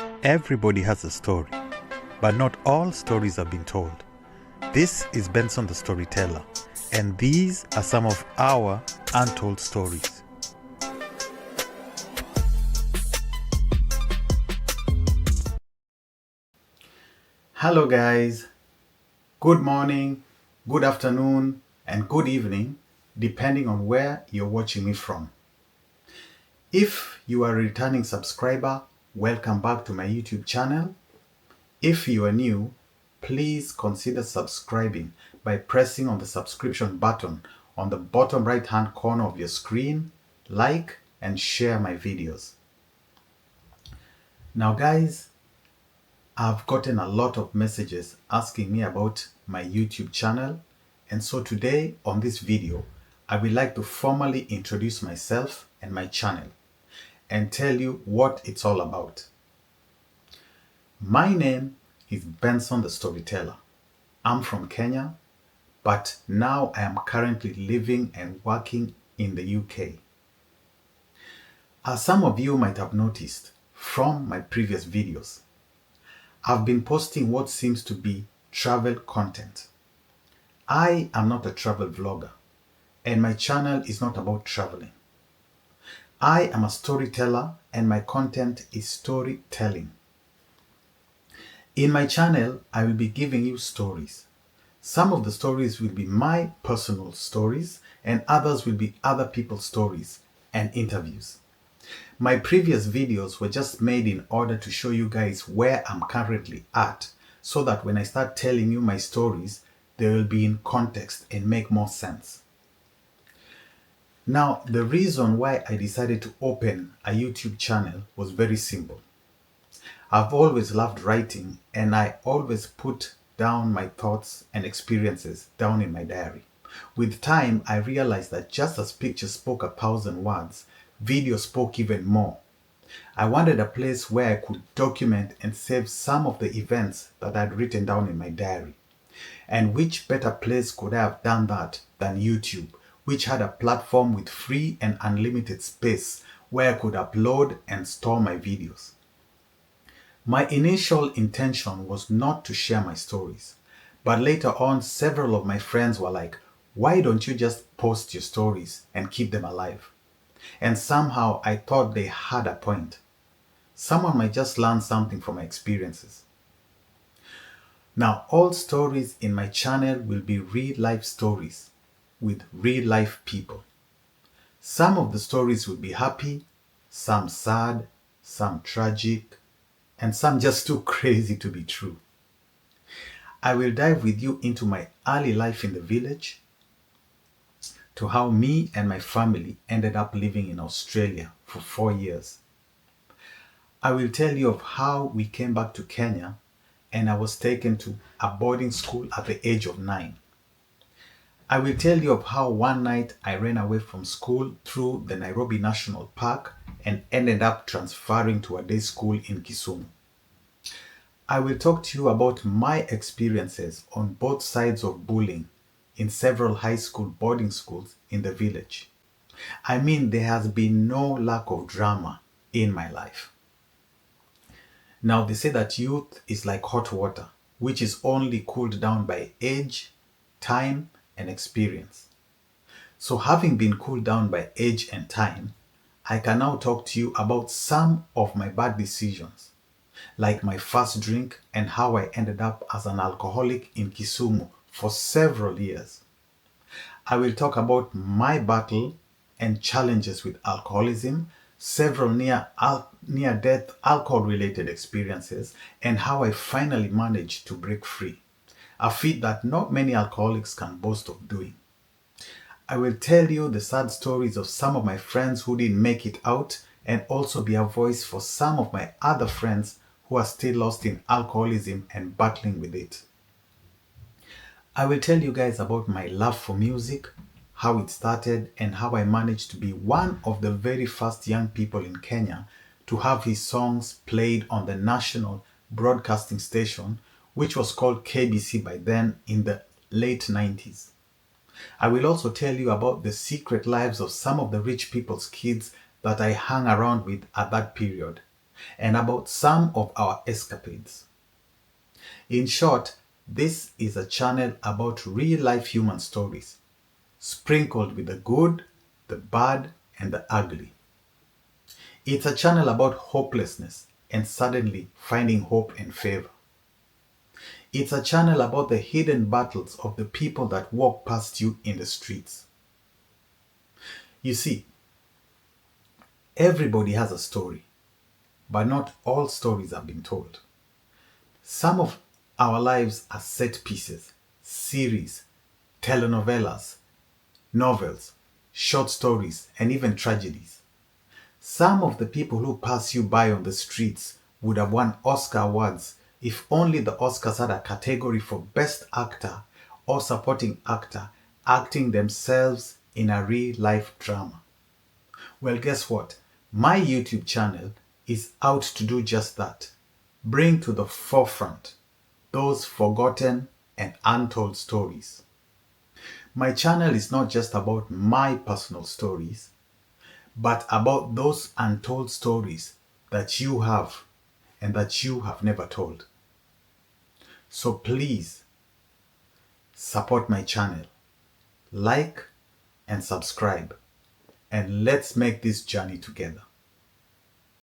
Everybody has a story, but not all stories have been told. This is Benson the Storyteller, and these are some of our untold stories. Hello guys, good morning, good afternoon, and good evening, depending on where you're watching me from. If you are a returning subscriber, welcome back to my YouTube channel. If you are new, please consider subscribing by pressing on the subscription button on the bottom right hand corner of your screen, like and share my videos. Now guys, I've gotten a lot of messages asking me about my YouTube channel, and so today on this video I would like to formally introduce myself and my channel and tell you what it's all about. My name is Benson the Storyteller. I'm from Kenya, but now I am currently living and working in the UK. As some of you might have noticed from my previous videos, I've been posting what seems to be travel content. I am not a travel vlogger, and my channel is not about traveling. I am a storyteller and my content is storytelling. In my channel, I will be giving you stories. Some of the stories will be my personal stories and others will be other people's stories and interviews. My previous videos were just made in order to show you guys where I'm currently at, so that when I start telling you my stories, they will be in context and make more sense. Now, the reason why I decided to open a YouTube channel was very simple. I've always loved writing and I always put down my thoughts and experiences down in my diary. With time, I realized that just as pictures spoke 1,000 words, video spoke even more. I wanted a place where I could document and save some of the events that I'd written down in my diary. And which better place could I have done that than YouTube, which had a platform with free and unlimited space where I could upload and store my videos. My initial intention was not to share my stories, but later on several of my friends were like, why don't you just post your stories and keep them alive? And somehow I thought they had a point. Someone might just learn something from my experiences. Now, all stories in my channel will be real life stories with real life people. Some of the stories will be happy, some sad, some tragic, and some just too crazy to be true. I will dive with you into my early life in the village, to how me and my family ended up living in Australia for 4 years. I will tell you of how we came back to Kenya and I was taken to a boarding school at the age of 9. I will tell you of how one night I ran away from school through the Nairobi National Park and ended up transferring to a day school in Kisumu. I will talk to you about my experiences on both sides of bullying in several high school boarding schools in the village. I mean, there has been no lack of drama in my life. Now, they say that youth is like hot water, which is only cooled down by age, time, and experience. So having been cooled down by age and time, I can now talk to you about some of my bad decisions, like my first drink and how I ended up as an alcoholic in Kisumu for several years. I will talk about my battle and challenges with alcoholism, several near-death alcohol-related experiences, and how I finally managed to break free, a feat that not many alcoholics can boast of doing. I will tell you the sad stories of some of my friends who didn't make it out and also be a voice for some of my other friends who are still lost in alcoholism and battling with it. I will tell you guys about my love for music, how it started, and how I managed to be one of the very first young people in Kenya to have his songs played on the national broadcasting station, which was called KBC by then in the late 90s. I will also tell you about the secret lives of some of the rich people's kids that I hung around with at that period. and about some of our escapades. In short, this is a channel about real life human stories, sprinkled with the good, the bad, and the ugly. It's a channel about hopelessness and suddenly finding hope and favor. It's a channel about the hidden battles of the people that walk past you in the streets. You see, everybody has a story, but not all stories have been told. Some of our lives are set pieces, series, telenovelas, novels, short stories, and even tragedies. Some of the people who pass you by on the streets would have won Oscar awards if only the Oscars had a category for Best Actor or Supporting Actor acting themselves in a real life drama. Well, guess what? My YouTube channel is out to do just that. Bring to the forefront those forgotten and untold stories. My channel is not just about my personal stories, but about those untold stories that you have and that you have never told. So please support my channel, like and subscribe, and let's make this journey together.